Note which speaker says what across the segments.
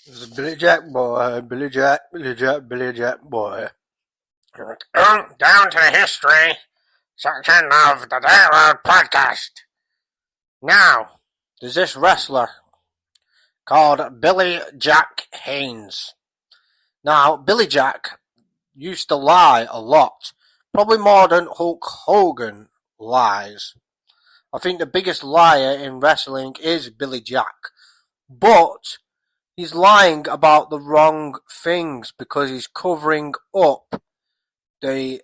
Speaker 1: It's Billy Jack boy, Billy Jack, Billy Jack, Billy Jack boy.
Speaker 2: Down to the history section of the Dirt Road podcast. Now, there's this wrestler called Billy Jack Haynes. Now, Billy Jack used to lie a lot, probably more than Hulk Hogan lies. I think the biggest liar in wrestling is Billy Jack, but he's lying about the wrong things because he's covering up the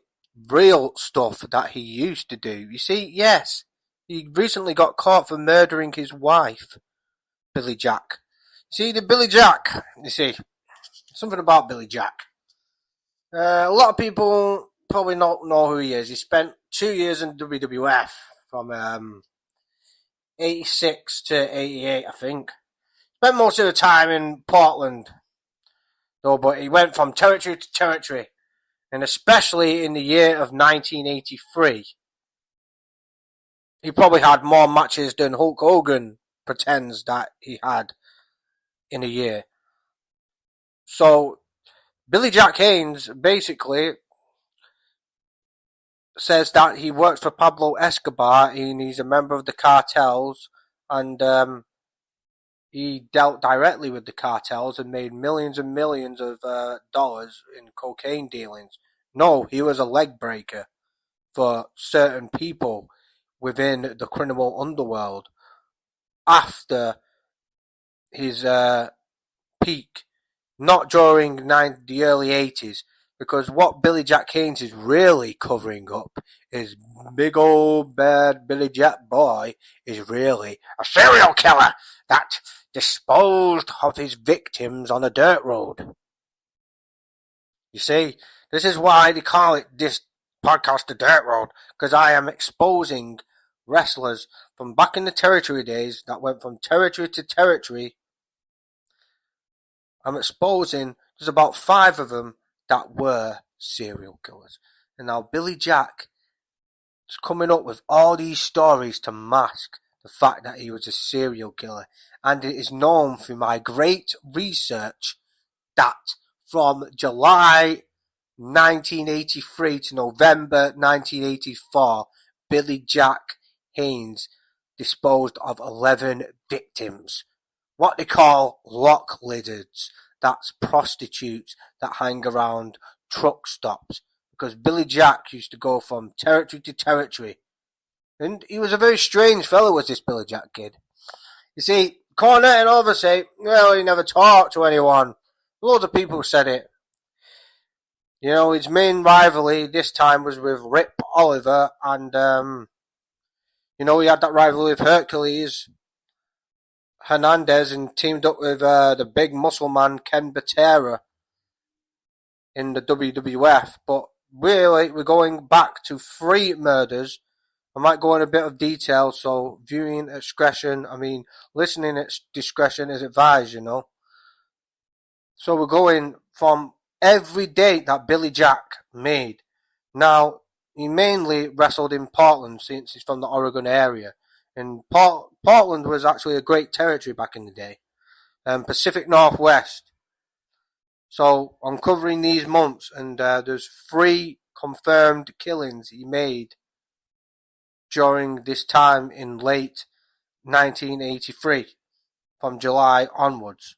Speaker 2: real stuff that he used to do. You see, yes, he recently got caught for murdering his wife, Billy Jack. See, the Billy Jack, you see, something about Billy Jack. A lot of people probably don't know who he is. He spent 2 years in WWF from 86 to 88, I think. Spent most of the time in Portland, though, but he went from territory to territory. And especially in the year of 1983, he probably had more matches than Hulk Hogan pretends that he had in a year. So, Billy Jack Haynes basically says that he works for Pablo Escobar and he's a member of the cartels, and he dealt directly with the cartels and made millions and millions of dollars in cocaine dealings. No, he was a leg breaker for certain people within the criminal underworld after his peak, not during the early 80s, because what Billy Jack Haynes is really covering up is big old bad Billy Jack boy is really a serial killer that disposed of his victims on a dirt road. You see, this is why they call it this podcast the Dirt Road, because I am exposing wrestlers from back in the territory days that went from territory to territory. I'm exposing, there's about 5 of them that were serial killers. And now Billy Jack is coming up with all these stories to mask the fact that he was a serial killer. And it is known through my great research that from July 1983 to November 1984, Billy Jack Haynes disposed of 11 victims. What they call lock lizards. That's prostitutes that hang around truck stops. Because Billy Jack used to go from territory to territory. And he was a very strange fellow, was this Billy Jack kid. You see, Cornette and others say, well, he never talked to anyone. Loads of people said it. You know, his main rivalry this time was with Rip Oliver, and, he had that rivalry with Hercules Hernandez and teamed up with the big muscle man Ken Batera in the WWF. But really, we're going back to 3 murders. I might go in a bit of detail, so listening at discretion is advised, So we're going from every date that Billy Jack made. Now, he mainly wrestled in Portland since he's from the Oregon area. And Portland was actually a great territory back in the day. Pacific Northwest. So I'm covering these months, and there's 3 confirmed killings he made during this time in late 1983, from July onwards.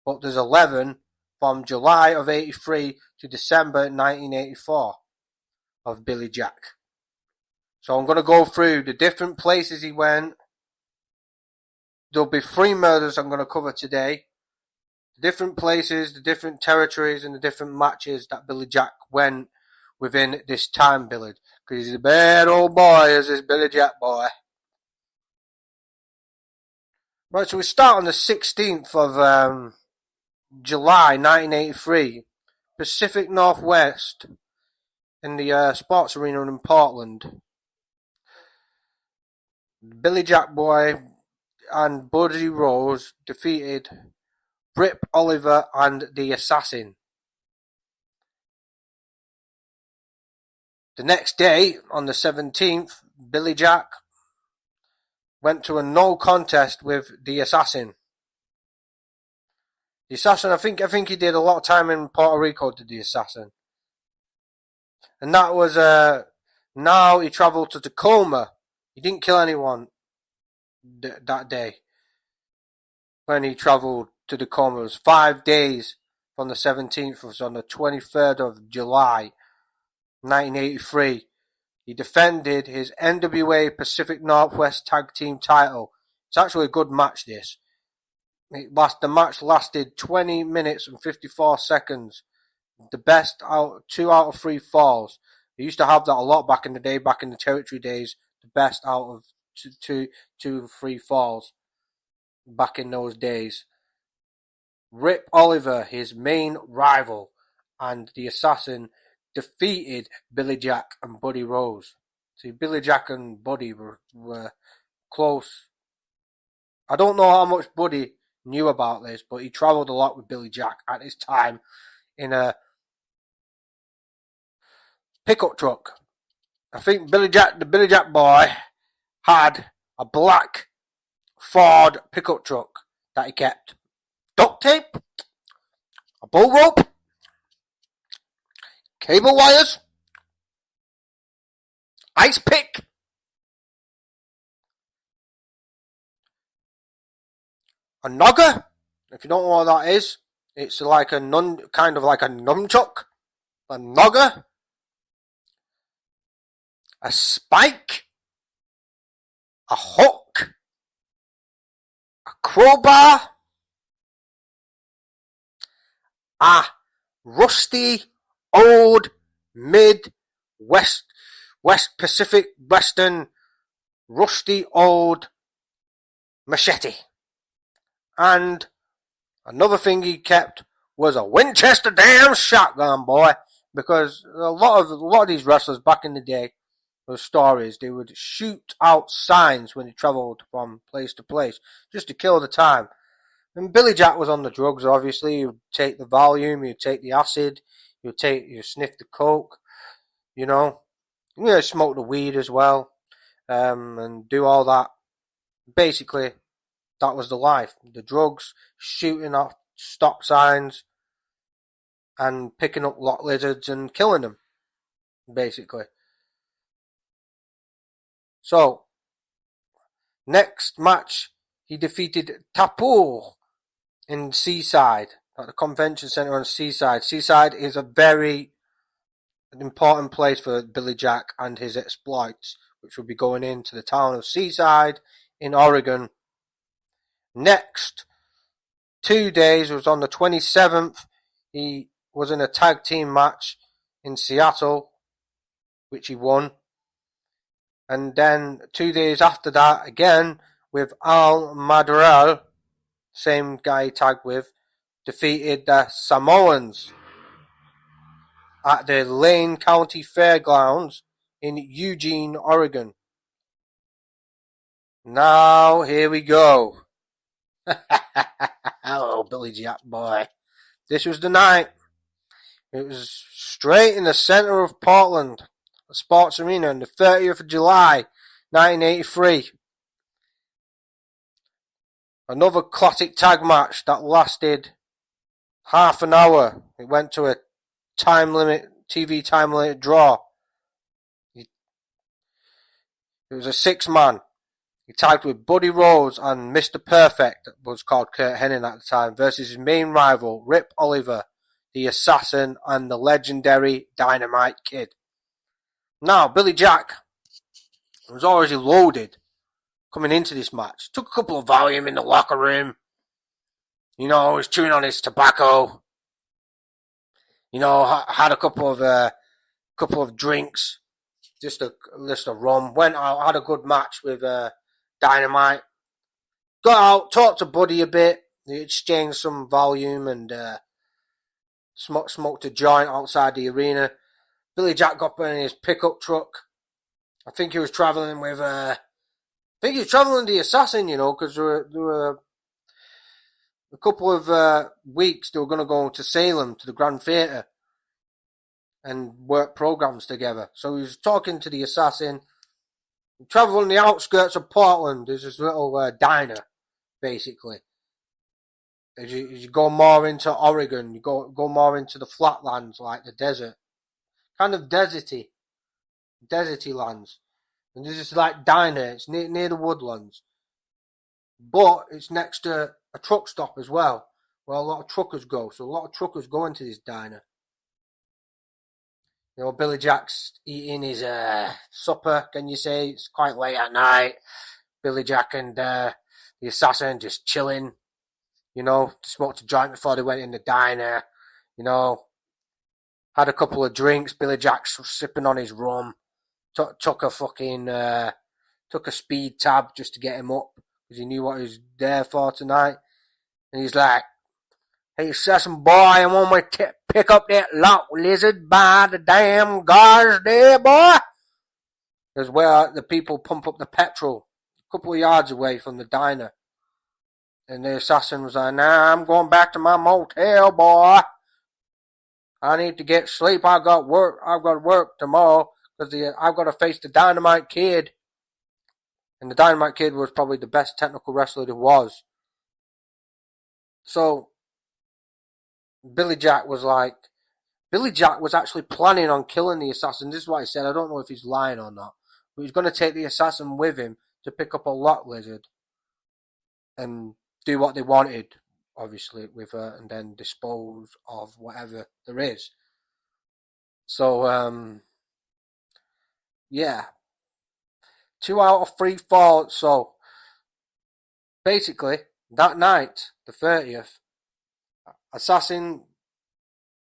Speaker 2: But there's 11 from July of 83 to December 1984 of Billy Jack. So I'm going to go through the different places he went. There'll be 3 murders I'm going to cover today. The different places, the different territories, and the different matches that Billy Jack went within this time period. Because he's a bad old boy, is this Billy Jack boy. Right, so we start on the 16th of July 1983, Pacific Northwest, in the sports arena in Portland. Billy Jack boy and Buddy Rose defeated Rip Oliver and the Assassin. The next day, on the 17th, Billy Jack went to a no contest with the Assassin. The assassin, I think he did a lot of time in Puerto Rico, did the assassin. And that was, now he travelled to Tacoma. He didn't kill anyone that day. When he travelled to Tacoma, it was 5 days from the 17th, it was on the 23rd of July, 1983. He defended his NWA Pacific Northwest Tag Team title. It's actually a good match, this. The match lasted 20 minutes and 54 seconds. The best 2 out of 3 falls. They used to have that a lot back in the day, back in the territory days. The best out of 2 or 3 falls back in those days. Rip Oliver, his main rival, and the assassin defeated Billy Jack and Buddy Rose. See, Billy Jack and Buddy were close. I don't know how much Buddy knew about this, but he travelled a lot with Billy Jack at this time in a pickup truck. I think the Billy Jack boy, had a black Ford pickup truck that he kept. Duct tape, a bull rope, cable wires, ice pick, a nogger. If you don't know what that is, it's like kind of like a nunchuck, a nogger, a spike, a hook, a crowbar, a rusty old West Pacific Western rusty old machete. And another thing he kept was a Winchester damn shotgun, boy, because a lot of these wrestlers back in the day, those stories, they would shoot out signs when they travelled from place to place just to kill the time. And Billy Jack was on the drugs, obviously. He would take the Valium, he would take the acid, he would sniff the coke, you know. Smoke the weed as well, and do all that. Basically, that was the life. The drugs, shooting at stop signs, and picking up lot lizards and killing them, basically. So, next match, he defeated Tapur in Seaside, at the convention centre on Seaside. Seaside is a very important place for Billy Jack and his exploits, which will be going into the town of Seaside in Oregon. Next 2 days was on the 27th. He was in a tag team match in Seattle, which he won. And then 2 days after that, again, with Al Madrigal, same guy he tagged with, defeated the Samoans at the Lane County Fairgrounds in Eugene, Oregon. Now, here we go. Hello, Billy Jack boy. This was the night. It was straight in the centre of Portland, the Sports Arena, on the 30th of July, 1983. Another classic tag match that lasted half an hour. It went to a TV time limit draw. It was a 6-man. He tagged with Buddy Rose and Mr. Perfect, was called Kurt Hennig at the time, versus his main rival, Rip Oliver, the Assassin, and the legendary Dynamite Kid. Now, Billy Jack was already loaded coming into this match. Took a couple of Valium in the locker room. Was chewing on his tobacco. Had a couple of drinks, just a list of rum. Went out, had a good match with Dynamite. Got out, talked to Buddy a bit. They exchanged some Valium and smoked a joint outside the arena. Billy Jack got in his pickup truck. I think he was travelling with the Assassin, because there were a couple of weeks they were going to go to Salem to the Grand Theatre and work programs together. So he was talking to the Assassin. He travelled on the outskirts of Portland. There's this little diner, basically. As you go more into Oregon, you go more into the flatlands, like the desert, kind of deserty lands. And there's this like diner. It's near the woodlands, but it's next to a truck stop as well, where a lot of truckers go. So a lot of truckers go into this diner. Billy Jack's eating his supper. Can you say it's quite late at night? Billy Jack and the assassin just chilling. Smoked a joint before they went in the diner. Had a couple of drinks. Billy Jack's sipping on his rum. Took a speed tab just to get him up because he knew what he was there for tonight. And he's like, "Hey, assassin boy, I want to pick up that lock lizard by the damn guards there, boy." There's where the people pump up the petrol, a couple of yards away from the diner. And the assassin was like, "Nah, I'm going back to my motel, boy. I need to get sleep. I've got work tomorrow because I've got to face the Dynamite Kid." And the Dynamite Kid was probably the best technical wrestler there was. So Billy Jack was actually planning on killing the assassin. This is what he said. I don't know if he's lying or not. But he's going to take the assassin with him to pick up a lock lizard and do what they wanted, obviously, with her, and then dispose of whatever there is. So, yeah. 2 out of 3 faults. So, basically, that night, the 30th, Assassin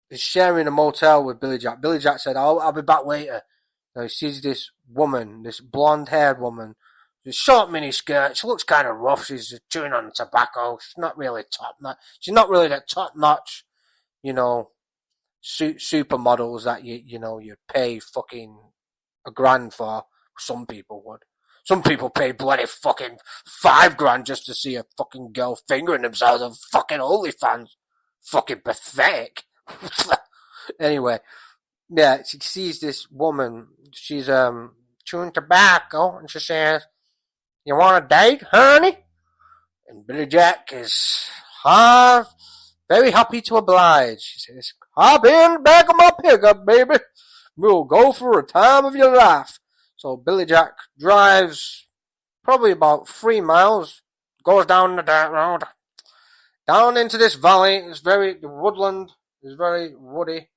Speaker 2: is sharing a motel with Billy Jack. Billy Jack said, I'll be back later. Now he sees this woman, this blonde-haired woman, with a short mini skirt. She looks kind of rough. She's chewing on tobacco. She's not really top-notch. She's not really that top-notch, supermodels that you'd pay fucking $1,000 for. Some people would. Some people pay bloody fucking $5,000 just to see a fucking girl fingering themselves on fucking OnlyFans. Fucking pathetic. Anyway, yeah, she sees this woman. She's chewing tobacco, and she says, "You want a date, honey?" And Billy Jack is very happy to oblige. She says, "Hop in the back of my pickup, baby. We'll go for a time of your life." So Billy Jack drives probably about 3 miles, goes down the dirt road, down into this valley. The woodland is very woody,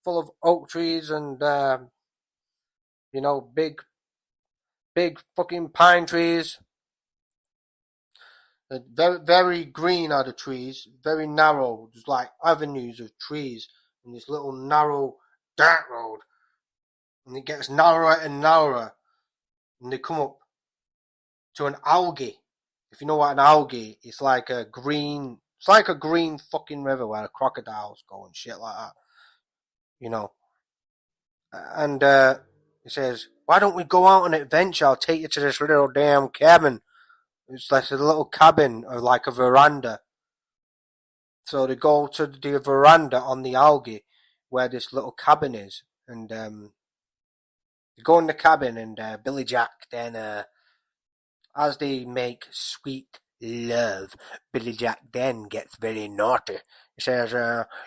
Speaker 2: full of oak trees and, big fucking pine trees. Very, very green are the trees, very narrow. There's like avenues of trees in this little narrow dirt road. And it gets narrower and narrower. And they come up to an algae. If you know what an algae, it's like a green fucking river where the crocodiles go and shit like that. And he says, "Why don't we go out on an adventure? I'll take you to this little damn cabin." It's like a little cabin or like a veranda. So they go to the veranda on the algae where this little cabin is. And they go in the cabin, and Billy Jack then, as they make sweet love, Billy Jack then gets very naughty. He says,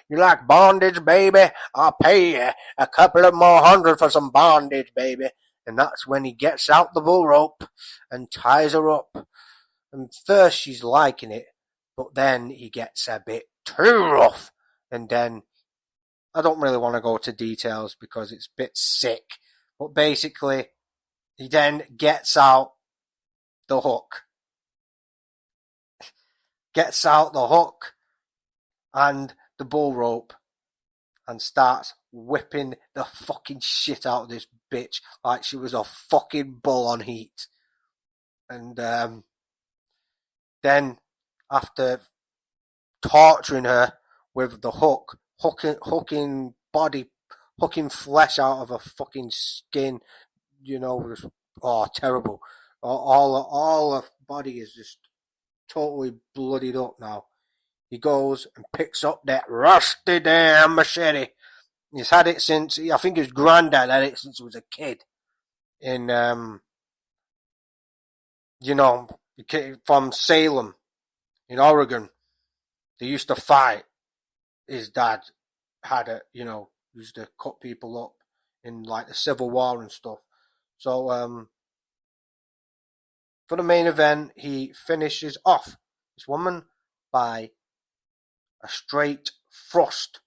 Speaker 2: "You like bondage, baby? I'll pay you a couple of more $100 for some bondage, baby." And that's when he gets out the bull rope and ties her up. And first she's liking it, but then he gets a bit too rough. And then, I don't really want to go to details because it's a bit sick. But basically, he then gets out the hook. And the bull rope and starts whipping the fucking shit out of this bitch like she was a fucking bull on heat. And then, after torturing her with the hooking flesh out of her fucking skin, terrible. All her body is just totally bloodied up now. He goes and picks up that rusty damn machete. He's had it since, I think his granddad had it since he was a kid. From Salem, in Oregon. They used to fight. His dad had used to cut people up in like the Civil War and stuff. So for the main event, he finishes off this woman by a straight thrust.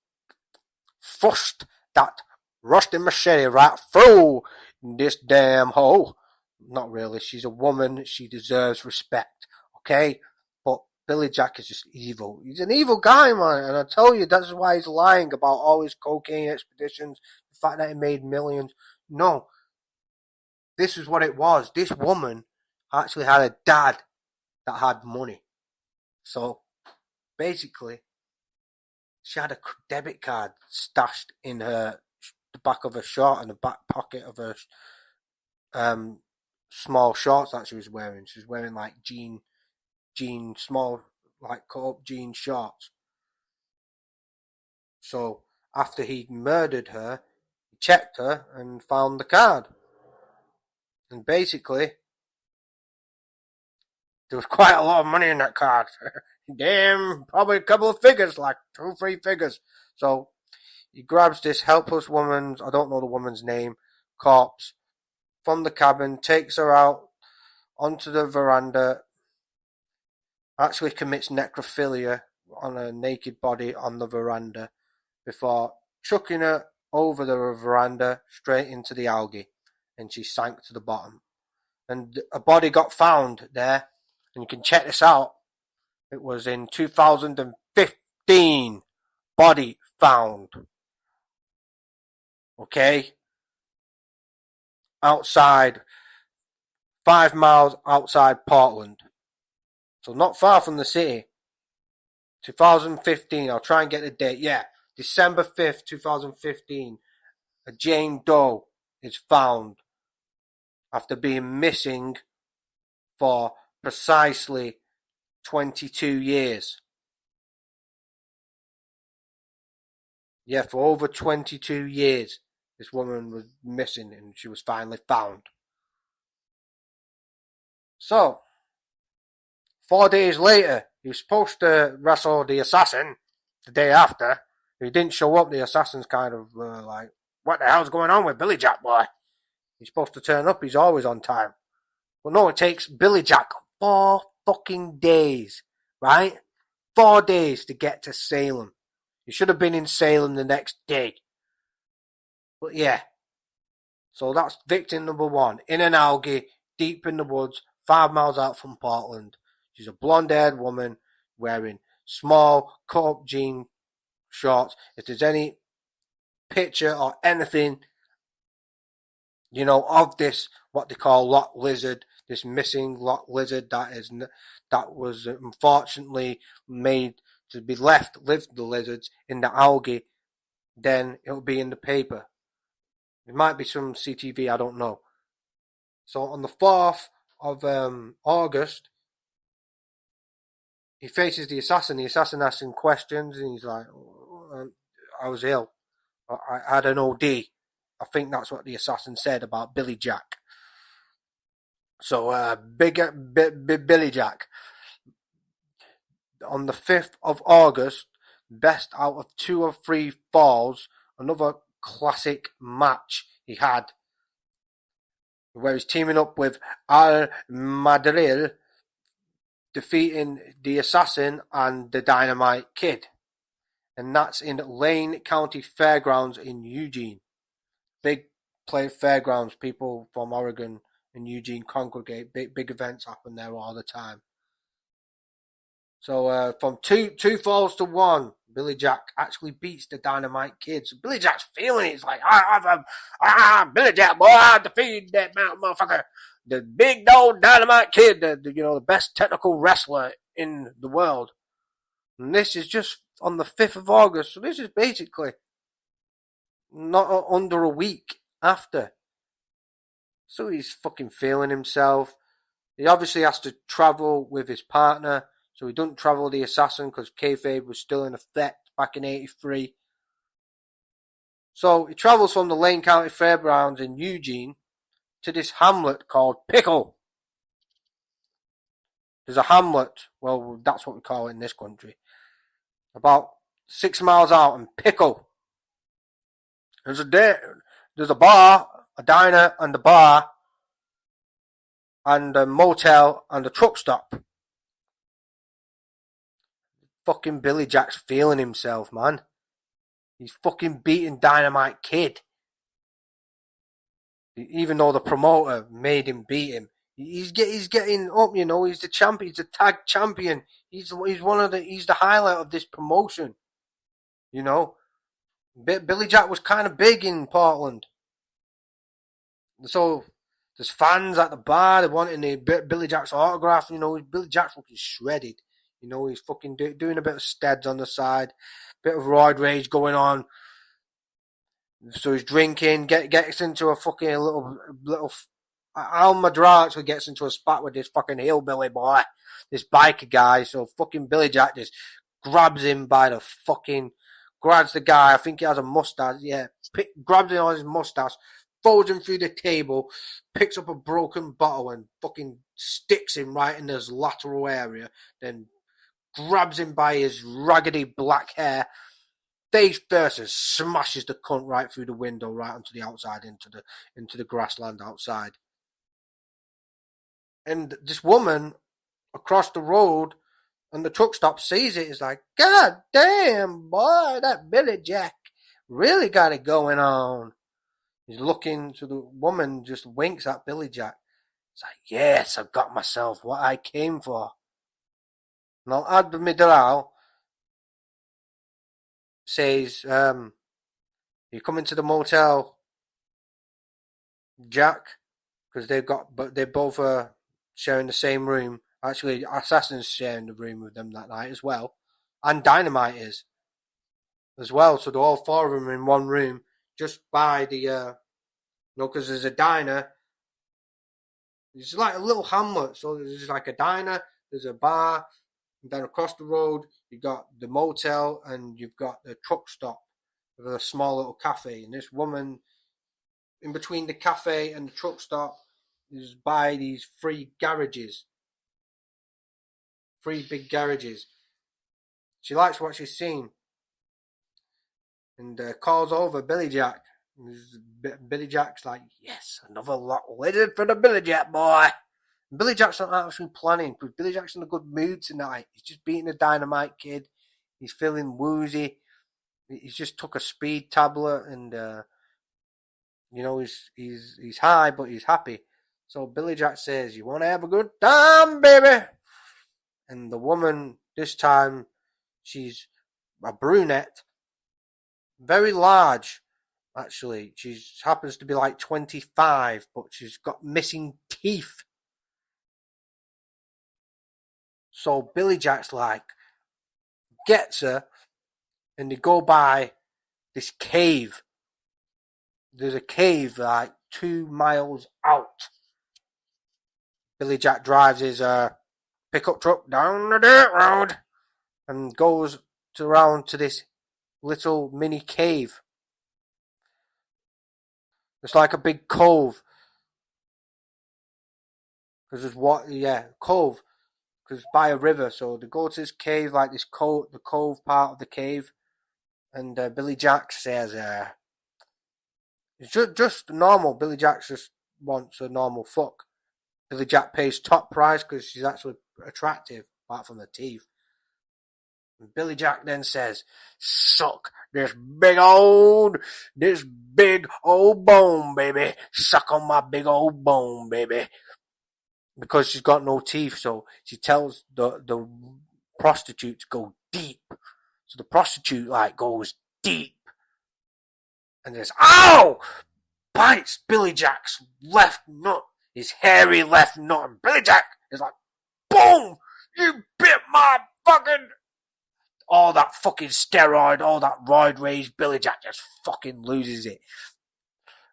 Speaker 2: Thrust that rusty machete right through this damn hole. Not really. She's a woman. She deserves respect. Okay? But Billy Jack is just evil. He's an evil guy, man. And I tell you, that's why he's lying about all his cocaine expeditions, the fact that he made millions. No. This is what it was. This woman actually had a dad that had money. So, basically, she had a debit card stashed in the back of her shirt and the back pocket of her small shorts that she was wearing. She was wearing like jean small, like cut up jean shorts. So after he murdered her, he checked her and found the card. And basically, there was quite a lot of money in that card. Damn, probably a couple of figures, like 2-3 figures. So he grabs this helpless woman's, I don't know the woman's name, corpse from the cabin, takes her out onto the veranda, actually commits necrophilia on a naked body on the veranda before chucking her over the veranda straight into the algae, and she sank to the bottom. And a body got found there, and you can check this out. It was in 2015. Body found. Okay? Outside, 5 miles outside Portland. So not far from the city. 2015. I'll try and get the date. Yeah, December 5th, 2015. A Jane Doe is found after being missing for precisely 22 years. Yeah, for over 22 years, this woman was missing and she was finally found. So, 4 days later, he was supposed to wrestle the assassin the day after. He didn't show up. The assassin's kind of like, what the hell's going on with Billy Jack, boy? He's supposed to turn up. He's always on time. But no, it takes Billy Jack 4 fucking days, right? 4 days to get to Salem. He should have been in Salem the next day. But yeah. So that's victim number 1. In an algae, deep in the woods, 5 miles out from Portland. She's a blonde-haired woman wearing small, cut-up jean shorts. If there's any picture or anything, of this, what they call lot lizard, this missing lot lizard that was unfortunately made to be left with the lizards in the algae, then it'll be in the paper. It might be some CTV, I don't know. So on the 4th of August, he faces the assassin. The assassin asks him questions, and he's like, I was ill. I had an OD. I think that's what the assassin said about Billy Jack. So, Billy Jack. On the 5th of August, best out of 2 or 3 falls, another classic match he had, where he's teaming up with Al Madril, defeating the assassin and the Dynamite Kid. And that's in Lane County Fairgrounds in Eugene. Big fairgrounds. People from Oregon and Eugene congregate. Big events happen there all the time. So from two falls to 1, Billy Jack actually beats the Dynamite Kid. So Billy Jack's feeling it. He's like, Billy Jack, boy, I defeated that motherfucker. The big dog Dynamite Kid, the best technical wrestler in the world. And this is just on the 5th of August. So this is basically not under a week after. So he's fucking feeling himself. He obviously has to travel with his partner. So he doesn't travel the assassin because kayfabe was still in effect back in '83. So he travels from the Lane County Fairgrounds in Eugene to this hamlet called Pickle. There's a hamlet, well, that's what we call it in this country. about 6 miles out in Pickle. There's a bar, a diner and a bar, and a motel and a truck stop. Fucking Billy Jack's feeling himself, man. He's fucking beating Dynamite Kid. Even though the promoter made him beat him. He's getting up, you know, he's the champion, he's the tag champion. He's the highlight of this promotion. You know? Billy Jack was kind of big in Portland. So there's fans at the bar, they're wanting Billy Jack's autograph, you know, Billy Jack's fucking shredded. You know, he's fucking doing a bit of steads on the side, bit of roid rage going on. So he's drinking, gets into a fucking little. Al Madra actually gets into a spat with this fucking hillbilly boy, this biker guy. So fucking Billy Jack just grabs him by the fucking, grabs the guy. I think he has a mustache. Yeah, grabs him on his mustache, throws him through the table, picks up a broken bottle and fucking sticks him right in his lateral area. Then grabs him by his raggedy black hair. Face first and smashes the cunt right through the window, right onto the outside, into the grassland outside. And this woman across the road and the truck stop sees it. Is like, God damn, boy, that Billy Jack really got it going on. He's looking to the woman, just winks at Billy Jack. It's like, yes, I've got myself what I came for. And I'll add the middle says, you come into the motel, Jack, because they're both sharing the same room. Actually, Assassin's sharing the room with them that night as well, and Dynamite is as well. So they're all four of them in one room, just by the because there's a diner. It's like a little hamlet, so there's like a diner, there's a bar, and then across the road you've got the motel and you've got the truck stop with a small little cafe. And this woman, in between the cafe and the truck stop, is by these three big garages. She likes what she's seen and calls over Billy Jack. Billy Jack's like, yes, another lot waited for the Billy Jack boy. And Billy Jack's not actually planning, because Billy Jack's in a good mood tonight. He's just beating the Dynamite Kid. He's feeling woozy. He's just took a speed tablet and he's high, but he's happy. So Billy Jack says, you want to have a good time, baby? And the woman, this time, she's a brunette, very large, actually. She happens to be like 25, but she's got missing teeth. So Billy Jack's like, gets her, and they go by this cave. There's a cave like 2 miles out. Billy Jack drives his pickup truck down the dirt road and goes around to this little mini cave. It's like a big cove. Because cove. Because by a river. So they go to this cave, like this the cove part of the cave. And Billy Jack says, it's just normal. Billy Jack just wants a normal fuck. Billy Jack pays top price because she's actually attractive, apart from the teeth. And Billy Jack then says, suck this big old bone, baby. Suck on my big old bone, baby. Because she's got no teeth, so she tells the prostitute to go deep. So the prostitute like goes deep. And there's, ow! Bites Billy Jack's left nut. His hairy left nut. And Billy Jack is like, boom! You bit my fucking... All that fucking steroid, all that roid rage, Billy Jack just fucking loses it.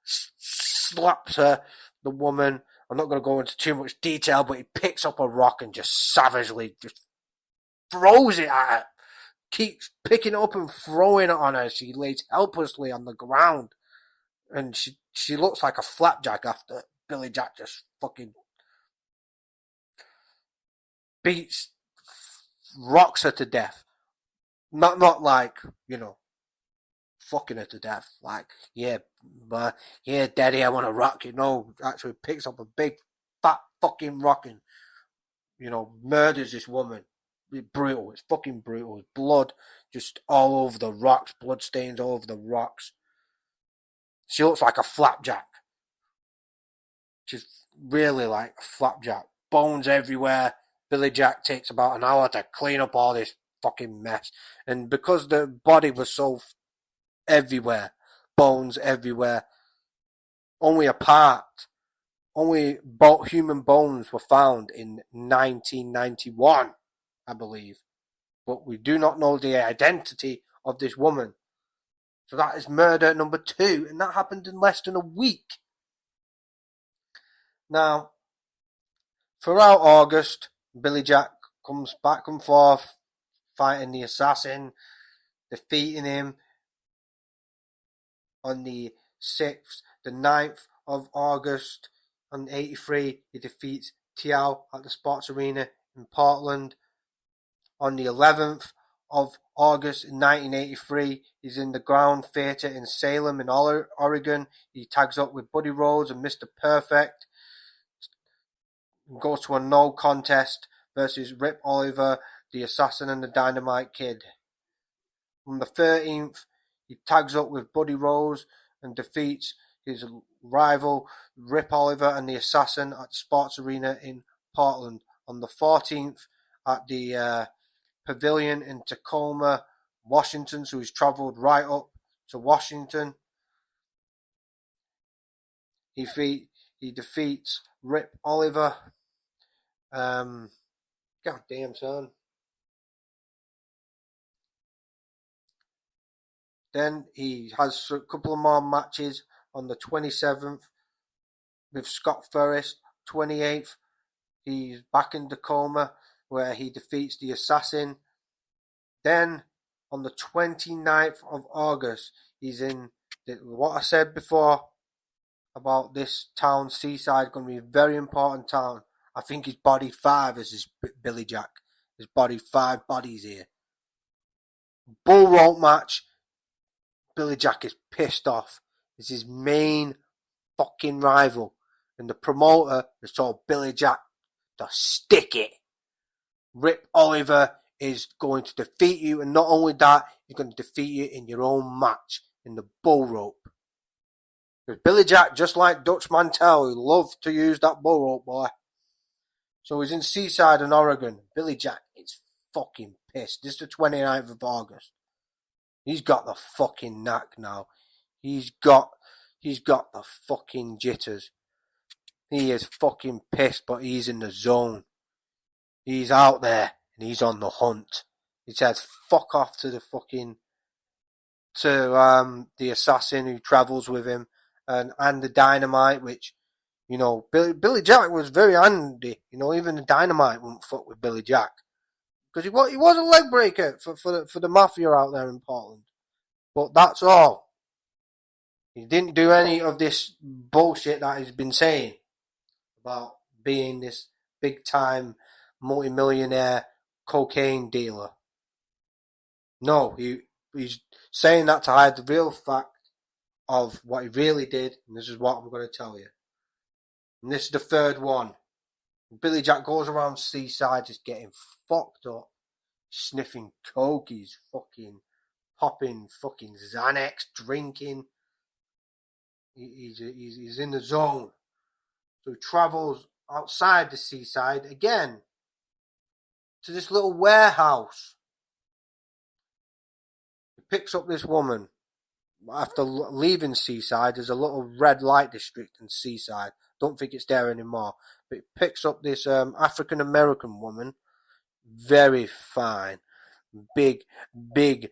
Speaker 2: Slaps her, the woman. I'm not going to go into too much detail, but he picks up a rock and just savagely just throws it at her. Keeps picking it up and throwing it on her. She lays helplessly on the ground. And she looks like a flapjack after Billy Jack just fucking rocks her to death. Not like, fucking her to death. Like, yeah, but yeah, daddy, I want to rock you. No, actually picks up a big fat fucking rock and, murders this woman. It's brutal. It's fucking brutal. Blood just all over the rocks. Blood stains all over the rocks. She looks like a flapjack. She's really like a flapjack. Bones everywhere. Billy Jack takes about an hour to clean up all this fucking mess. And because the body was so everywhere, bones everywhere, only human bones were found in 1991, I believe. But we do not know the identity of this woman. So that is murder number 2, and that happened in less than a week. Now, throughout August, Billy Jack comes back and forth, fighting the assassin, defeating him. On the 6th, the 9th of August, on 83, he defeats Tiao at the Sports Arena in Portland. On the 11th of August in 1983, he's in the Ground Theatre in Salem in Oregon. He tags up with Buddy Rhodes and Mr. Perfect. Goes to a no contest versus Rip Oliver, the Assassin and the Dynamite Kid. On the 13th, he tags up with Buddy Rose and defeats his rival Rip Oliver and the Assassin at the Sports Arena in Portland. On the 14th, at the Pavilion in Tacoma, Washington, so he's travelled right up to Washington. He defeats Rip Oliver. God damn, son. Then he has a couple of more matches on the 27th with Scott Forrest. 28th, he's back in Tacoma where he defeats the Assassin. Then on the 29th of August, he's in what I said before about this town, Seaside, going to be a very important town. I think he's bodied 5 as his Billy Jack. He's bodied 5 bodies here. Bull rope match. Billy Jack is pissed off. It's his main fucking rival. And the promoter has told Billy Jack to stick it. Rip Oliver is going to defeat you, and not only that, he's going to defeat you in your own match in the bull rope. Because Billy Jack, just like Dutch Mantel, he loved to use that bull rope, boy. So he's in Seaside in Oregon. Billy Jack is fucking pissed. This is the 29th of August. He's got the fucking knack now. He's got the fucking jitters. He is fucking pissed, but he's in the zone. He's out there and he's on the hunt. He says fuck off to the the assassin who travels with him and the Dynamite, which, Billy Jack was very handy. Even the Dynamite wouldn't fuck with Billy Jack. Because he was a leg breaker for the mafia out there in Portland. But that's all. He didn't do any of this bullshit that he's been saying about being this big time multi-millionaire cocaine dealer. No, he's saying that to hide the real fact of what he really did, and this is what I'm going to tell you. And this is the third one. Billy Jack goes around Seaside just getting fucked up, sniffing coke, he's fucking popping fucking Xanax, drinking. He's in the zone. So he travels outside the Seaside again to this little warehouse. He picks up this woman. After leaving Seaside, there's a little red light district in Seaside. Don't think it's there anymore. But he picks up this African American woman. Very fine. Big booty.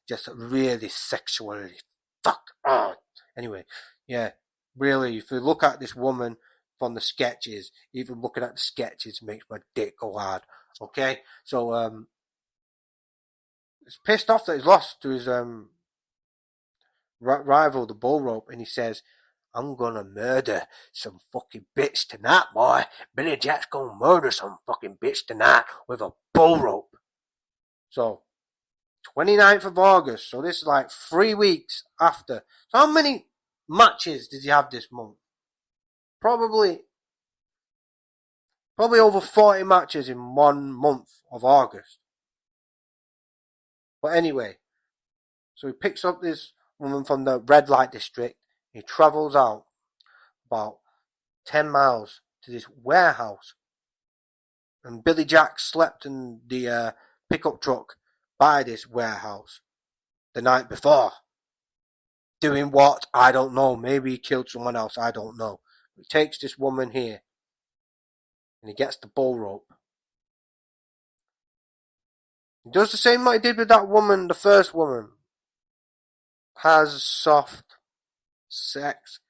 Speaker 2: Just really sexually fucked on. Anyway, yeah, really, if you look at this woman from the sketches, even looking at the sketches makes my dick go hard. Okay? So, he's pissed off that he's lost to his rival, the bull rope, and he says, I'm gonna murder some fucking bitch tonight, boy. Billy Jack's gonna murder some fucking bitch tonight with a bull rope. So 29th of August. So this is like 3 weeks after. So how many matches did he have this month? Probably over 40 matches in 1 month of August. But anyway, so he picks up this woman from the red light district. He travels out about 10 miles to this warehouse. And Billy Jack slept in the pickup truck by this warehouse the night before. Doing what? I don't know. Maybe he killed someone else. I don't know. He takes this woman here and he gets the bull rope. He does the same like he did with that woman, the first woman. Has soft sex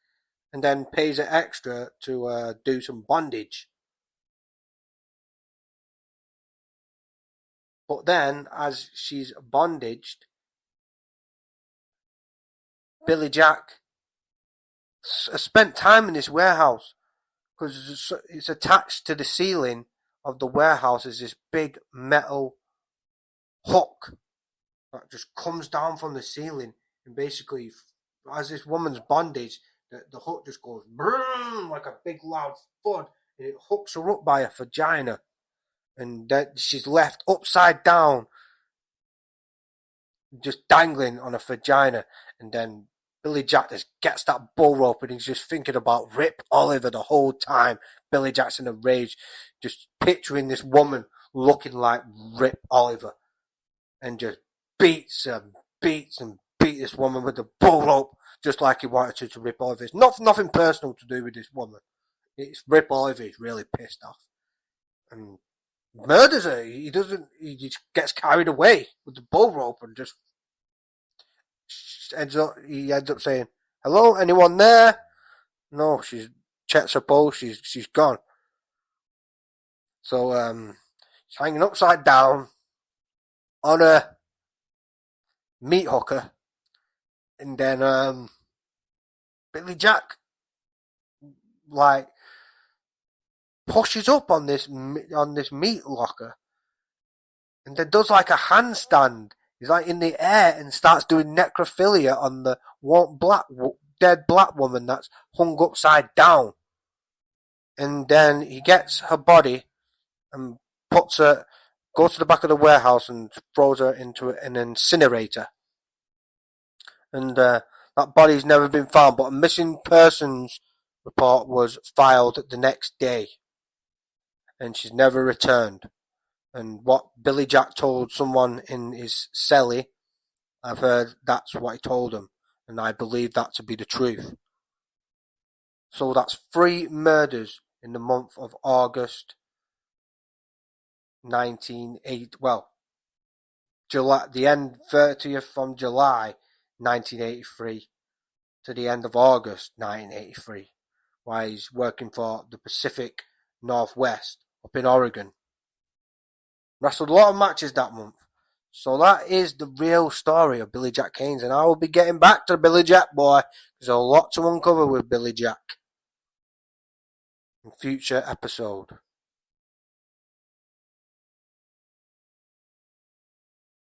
Speaker 2: and then pays it extra to do some bondage. But then, as she's bondaged, Billy Jack spent time in this warehouse because it's attached to the ceiling of the warehouse is this big metal hook that just comes down from the ceiling and basically, as this woman's bondage, the hook just goes boom like a big loud thud and it hooks her up by her vagina and then she's left upside down just dangling on a vagina, and then Billy Jack just gets that bull rope and he's just thinking about Rip Oliver the whole time. Billy Jack's in a rage, just picturing this woman looking like Rip Oliver and just beats this woman with the bull rope just like he wanted to Rip Oliver. It's nothing personal to do with this woman. It's Rip Oliver. He's really pissed off and murders her. He just gets carried away with the bull rope and just ends up saying, "Hello, anyone there?" No, she checks her pulse. She's gone. So she's hanging upside down on a meat hooker, and then Billy Jack like pushes up on this meat locker, and then does like a handstand. He's like in the air and starts doing necrophilia on the dead black woman that's hung upside down. And then he gets her body and goes to the back of the warehouse and throws her into an incinerator. And that body's never been found, but a missing persons report was filed the next day. And she's never returned. And what Billy Jack told someone in his celly, I've heard that's what he told him. And I believe that to be the truth. So that's 3 murders in the month of August 1980. Well, July, the end 30th from July 1983 to the end of August 1983, while he's working for the Pacific Northwest up in Oregon. Wrestled a lot of matches that month. So that is the real story of Billy Jack Haynes, and I will be getting back to the Billy Jack boy. There's a lot to uncover with Billy Jack in future episode.